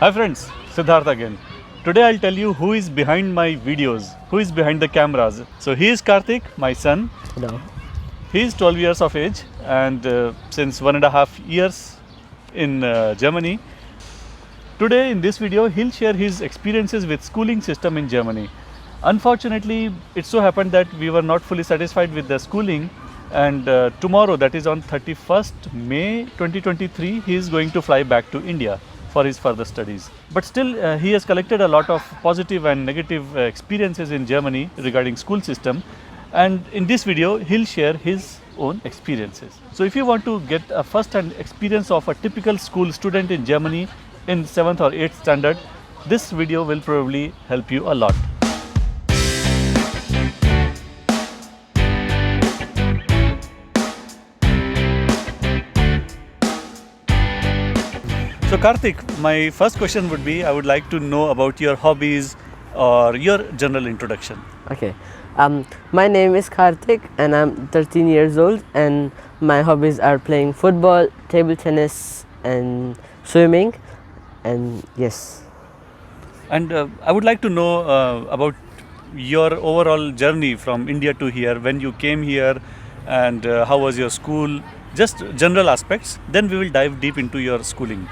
Hi friends, Siddharth again. Today I'll tell you who is behind my videos, who is behind the cameras. So he is Kartik, my son. Hello. He is 12 years of age and since 1.5 years in Germany. Today in this video he'll share his experiences with schooling system in Germany. Unfortunately, it so happened that we were not fully satisfied with the schooling, and tomorrow, that is on 31st May 2023, he is going to fly back to India for his further studies. But still he has collected a lot of positive and negative experiences in Germany regarding school system, and in this video he'll share his own experiences. So if you want to get a first-hand experience of a typical school student in Germany in 7th or 8th standard, this video will probably help you a lot. So Kartik, my first question would be, I would like to know about your hobbies or your general introduction. Okay. My name is Kartik and I'm 13 years old, and my hobbies are playing football, table tennis and swimming, and yes. And I would like to know about your overall journey from India to here, when you came here, and how was your school, just general aspects. Then we will dive deep into your schooling.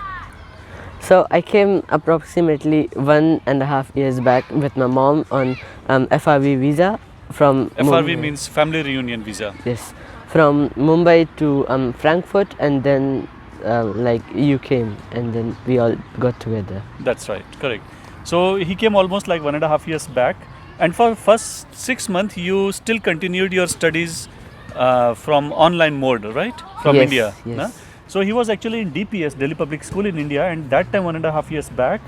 So I came approximately 1.5 years back with my mom on FRV visa from FRV means Family Reunion Visa. Yes, from Mumbai to Frankfurt, and then like you came and then we all got together. That's right, correct. So he came almost like 1.5 years back, and for first 6 months you still continued your studies from online mode, right? From Yes, India. yes. Na? So he was actually in DPS, Delhi Public School in India, and that time 1.5 years back,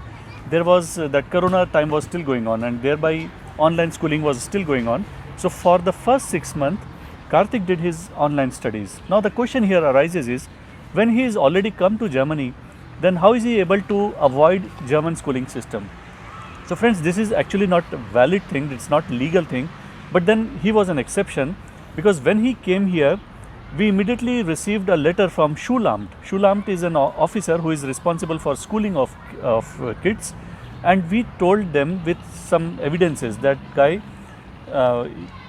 there was that Corona time was still going on, and thereby online schooling was still going on. So for the first 6 months, Kartik did his online studies. Now the question here arises is, when he is already come to Germany, then how is he able to avoid German schooling system? So friends, this is actually not a valid thing, it's not legal thing, but then he was an exception, because when he came here, we immediately received a letter from Schulamt. Schulamt is an officer who is responsible for schooling of kids, and we told them with some evidences that guy,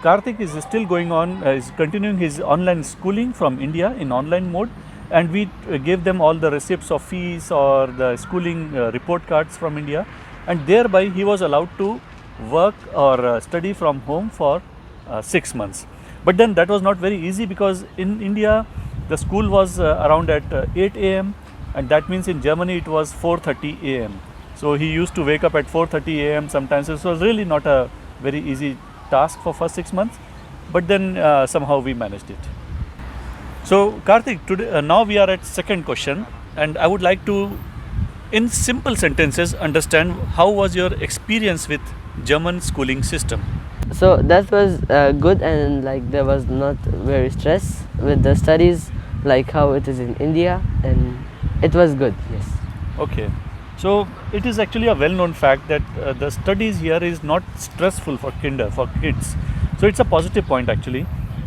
Kartik is still going on, is continuing his online schooling from India in online mode, and we gave them all the receipts of fees or the schooling report cards from India, and thereby he was allowed to work or study from home for 6 months. But then that was not very easy, because in India the school was around at 8 a.m. and that means in Germany it was 4:30 a.m. So he used to wake up at 4:30 a.m. sometimes. It was really not a very easy task for first 6 months, but then somehow we managed it. So Kartik, today, now we are at second question, and I would like to, in simple sentences, understand how was your experience with German schooling system. So that was good, and like there was not very stress with the studies like how it is in India, and it was good. Yes. Okay, so it is actually a well-known fact that the studies here is not stressful for kids. So it's a positive point actually,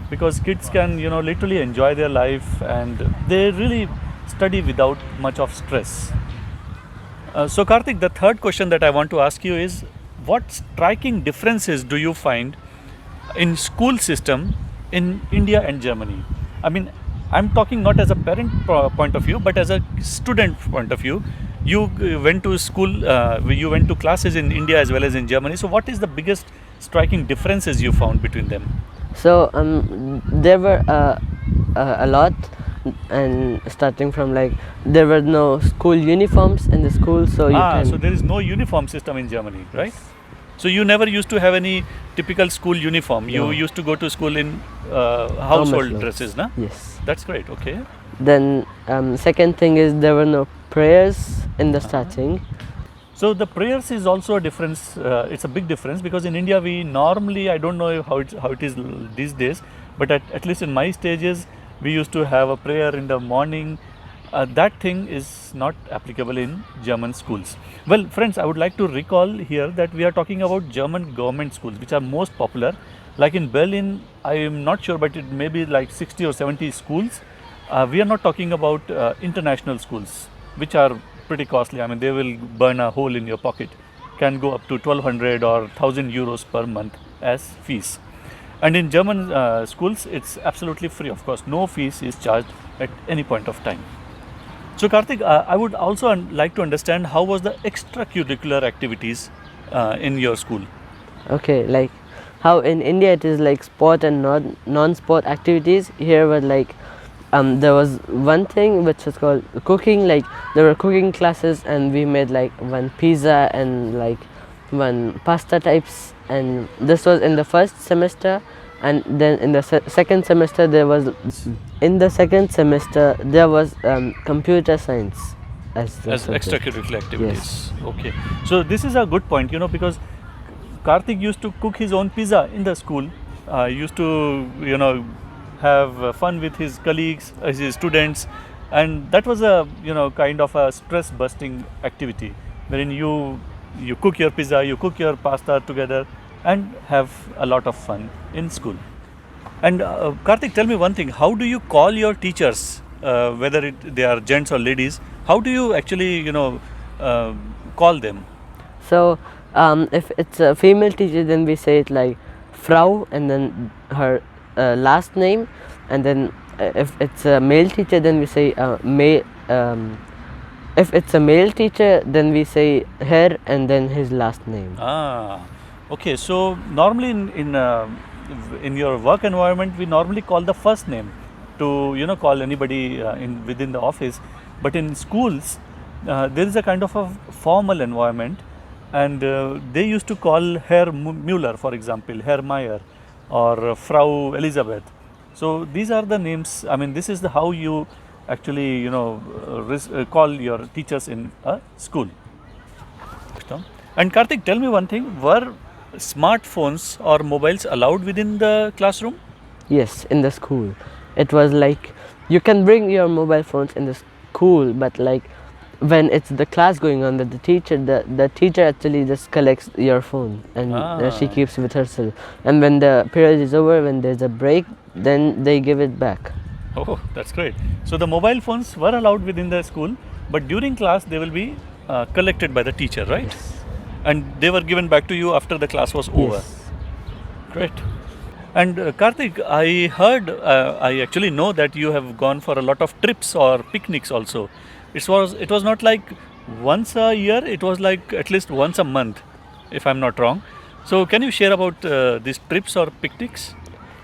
because kids can literally enjoy their life, and they really study without much of stress. So Kartik, the third question that I want to ask you is, what striking differences do you find in school system in India and Germany? I mean, I'm talking not as a parent point of view, but as a student point of view. You went to school, you went to classes in India as well as in Germany. So what is the biggest striking differences you found between them? So there were a lot, and starting from like there were no school uniforms in the school, so So there is no uniform system in Germany, right? So you never used to have any typical school uniform. You No. used to go to school in household clothes. dresses, na? Yes. That's great. Okay. Then second thing is there were no prayers in the starting. So the prayers is also a difference. It's a big difference, because in India we normally, I don't know how it is these days, but at least in my stages we used to have a prayer in the morning. That thing is not applicable in German schools. Well, friends, I would like to recall here that we are talking about German government schools, which are most popular. Like in Berlin, I am not sure, but it may be like 60 or 70 schools. We are not talking about international schools, which are pretty costly. I mean, they will burn a hole in your pocket. Can go up to 1200 or 1000 euros per month as fees. And in German schools, it's absolutely free. Of course, no fees is charged at any point of time. So Kartik, I would also like to understand how was the extracurricular activities in your school? Okay, like how in India it is like sport and non-sport activities. Here were like there was one thing which was called cooking. Like there were cooking classes, and we made like one pizza and like one pasta types. And this was in the first semester, and then in the second semester there was computer science as the As subject. extracurricular activities. Yes. Okay. So this is a good point, because Kartik used to cook his own pizza in the school. Used to, have fun with his colleagues, his students, and that was a, kind of a stress-busting activity, wherein you cook your pizza, you cook your pasta together, and have a lot of fun in school. And Kartik, tell me one thing: how do you call your teachers, whether they are gents or ladies? How do you actually, call them? So if it's a female teacher, then we say it like Frau and then her last name, and then if it's a male teacher, then we say male. If it's a male teacher, then we say her and then his last name. Ah, okay. So normally in your work environment, we normally call the first name to call anybody in within the office. But in schools, there is a kind of a formal environment, and they used to call Herr Müller, for example, Herr Meyer, or Frau Elisabeth. So these are the names. I mean, this is the how you actually call your teachers in a school. And Kartik, tell me one thing: were smartphones or mobiles allowed within the classroom? Yes, in the school. It was like you can bring your mobile phones in the school, but like when it's the class going on, the teacher actually just collects your phone and she keeps with herself. And when the period is over, when there's a break, then they give it back. Oh, that's great. So the mobile phones were allowed within the school, but during class they will be collected by the teacher, right? Yes. And they were given back to you after the class was over. Yes. Great. And Kartik, I heard, I actually know that you have gone for a lot of trips or picnics also. It was not like once a year, it was like at least once a month, if I'm not wrong. So can you share about these trips or picnics?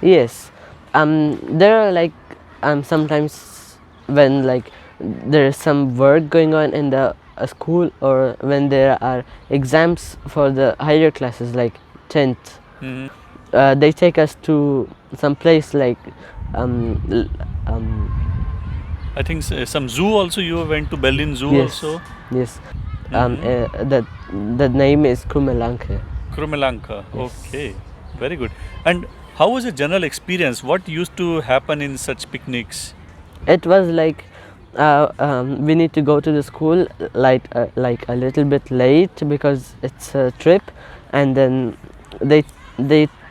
Yes. There are like sometimes when like there is some work going on in the school, or when there are exams for the higher classes like 10th. Mm-hmm. They take us to some place like I think some zoo also. You went to Berlin Zoo yes, also. yes. The name is Krumelanke. Krumelanka. Yes. Okay, very good. And how was the general experience? What used to happen in such picnics? It was like we need to go to the school like a little bit late because it's a trip, and then they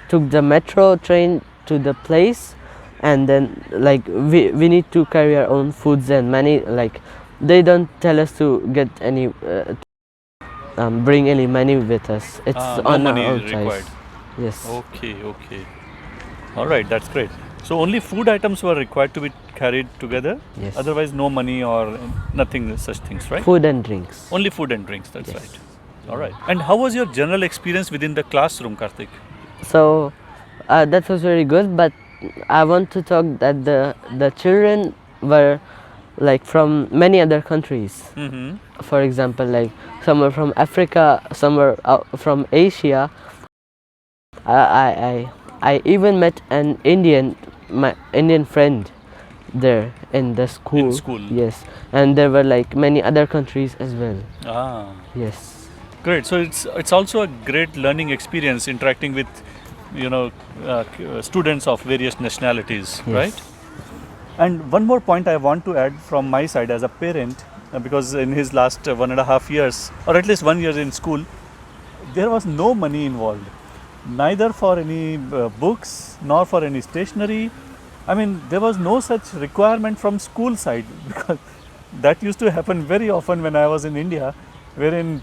took the metro train to the place, and then like we need to carry our own foods and money. Like they don't tell us to get any bring any money with us. It's No on money our own required. choice. Yes. Okay, okay. All right, that's great. So only food items were required to be carried together. Yes. Otherwise, no money or nothing such things, right? Food and drinks. Only food and drinks. That's Yes. right. All right. And how was your general experience within the classroom, Kartik? So that was very good, but I want to talk that the children were like from many other countries. Mm-hmm. For example, like some were from Africa, some were from Asia. I even met my Indian friend there in the school. In school. Yes, and there were like many other countries as well. Ah. Yes. Great. So it's also a great learning experience interacting with, students of various nationalities, Yes. right? And one more point I want to add from my side as a parent, because in his last 1.5 years, or at least 1 year in school, there was no money involved, neither for any books nor for any stationery. I mean, there was no such requirement from school side because that used to happen very often when I was in India, wherein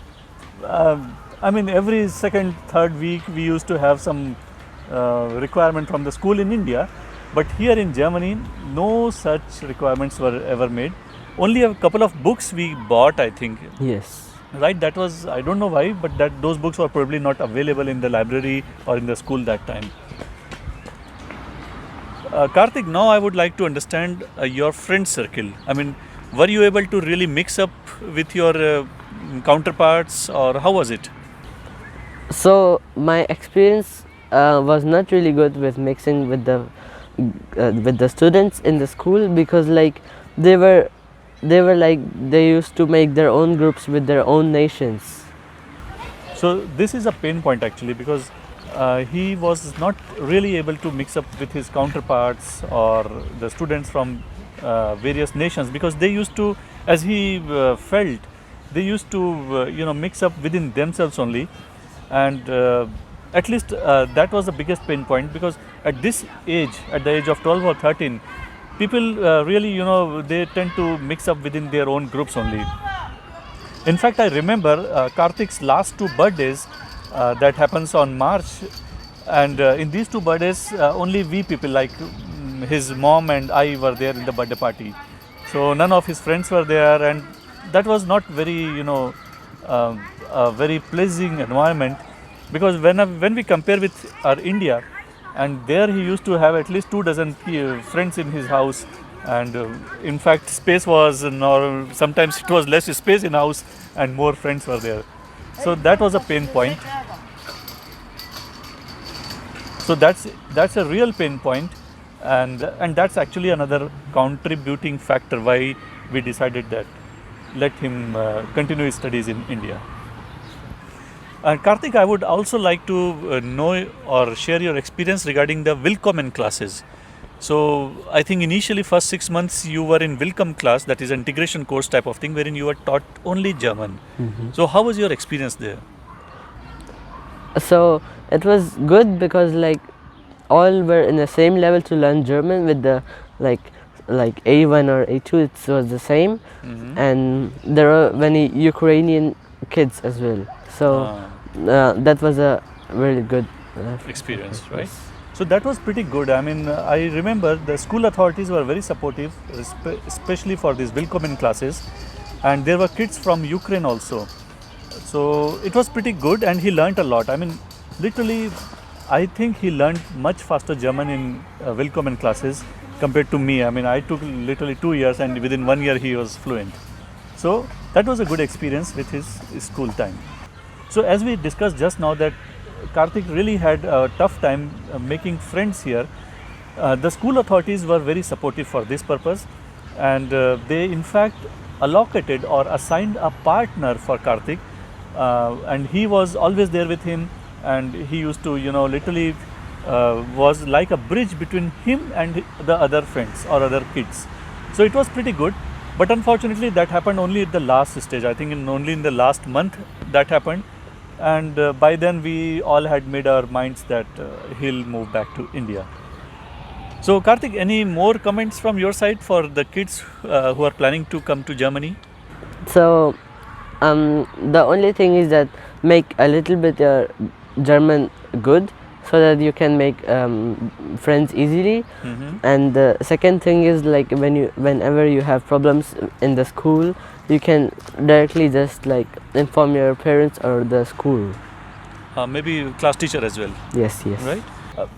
I mean every second, third week we used to have some requirement from the school in India, but here in Germany no such requirements were ever made. Only a couple of books we bought, I think. Yes. Right, that was, I don't know why, but that those books were probably not available in the library or in the school that time. Kartik, now I would like to understand your friend circle. I mean, were you able to really mix up with your counterparts, or how was it? So my experience was not really good with mixing with the students in the school, because like they were like they used to make their own groups with their own nations. So this is a pain point actually, because he was not really able to mix up with his counterparts or the students from various nations, because they used to, as he felt, they used to mix up within themselves only, and at least that was the biggest pain point, because at this age, at the age of 12 or 13, people really they tend to mix up within their own groups only. In fact, I remember Kartik's last two birthdays that happens on March, and in these two birthdays only we people, like his mom and I, were there in the birthday party. So none of his friends were there, and that was not very a very pleasing environment, because when we compare with our India, and there he used to have at least 24 friends in his house, and in fact space was, or sometimes it was less space in house and more friends were there. So that was a pain point. So that's a real pain point, and that's actually another contributing factor why we decided that let him continue his studies in India. And Kartik, I would also like to know or share your experience regarding the Willkommen classes. So I think initially first 6 months you were in Willkommen class, that is an integration course type of thing, wherein you were taught only German. So how was your experience there? So it was good, because like all were in the same level to learn German with the like A1 or A2, it was the same, and there are many Ukrainian kids as well. So that was a really good experience, right? So that was pretty good. I mean, I remember the school authorities were very supportive, especially for these Willkommen classes, and there were kids from Ukraine also. So it was pretty good, and he learnt a lot. I mean, literally, I think he learned much faster German in Willkommen classes compared to me. I mean, I took literally 2 years, and within 1 year he was fluent. So that was a good experience with his school time. So as we discussed just now that Kartik really had a tough time making friends here, the school authorities were very supportive for this purpose, and they in fact allocated or assigned a partner for Kartik, and he was always there with him, and he used to literally was like a bridge between him and the other friends or other kids. So it was pretty good, but unfortunately that happened only at the last stage. I think only in the last month that happened, and by then we all had made our minds that he'll move back to India. So Kartik, any more comments from your side for the kids who are planning to come to Germany? So the only thing is that make a little bit German good, so that you can make friends easily. And the second thing is, like whenever you have problems in the school, you can directly just like inform your parents or the school. Maybe class teacher as well. Yes. Right.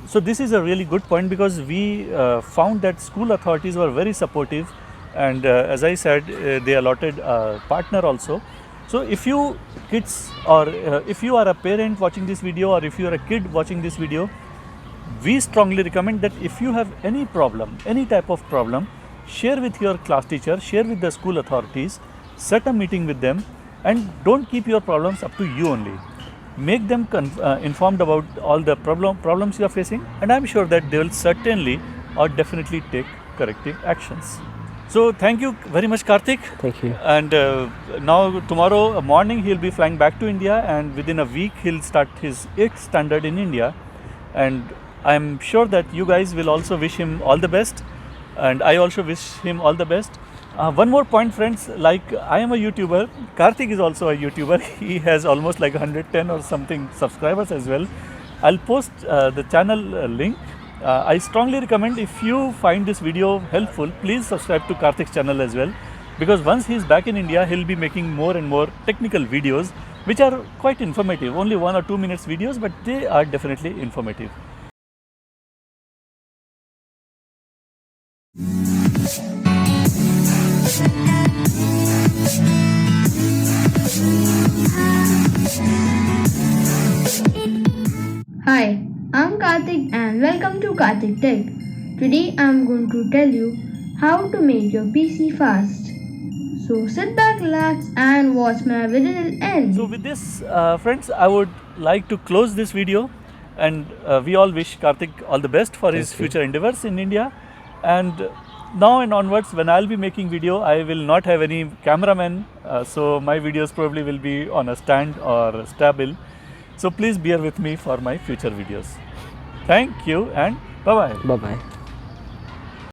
So this is a really good point, because we found that school authorities were very supportive, and as I said, they allotted a partner also. So if you kids, or if you are a parent watching this video, or if you are a kid watching this video, we strongly recommend that if you have any problem, any type of problem, share with your class teacher, share with the school authorities, set a meeting with them, and don't keep your problems up to you only. Make them informed about all the problems you are facing, and I'm sure that they will certainly or definitely take corrective actions. So thank you very much, Kartik. Thank you. And now tomorrow morning he'll be flying back to India, and within a week he'll start his 8th standard in India, and I'm sure that you guys will also wish him all the best, and I also wish him all the best. One more point, friends, like I am a YouTuber, Kartik is also a YouTuber. He has almost like 110 or something subscribers as well. I'll post the channel link. I strongly recommend, if you find this video helpful, please subscribe to Kartik's channel as well, because once he's back in India, he'll be making more and more technical videos which are quite informative. Only 1 or 2 minutes videos, but they are definitely informative. Hi, I'm Kartik and welcome to Kartik Tech. Today I'm going to tell you how to make your PC fast. So sit back, relax and watch my video till end. So with this, friends, I would like to close this video, and we all wish Kartik all the best for his future endeavors in India. And now and onwards, when I'll be making video, I will not have any cameraman, so my videos probably will be on a stand or stable. So please bear with me for my future videos. Thank you and bye bye. Bye bye.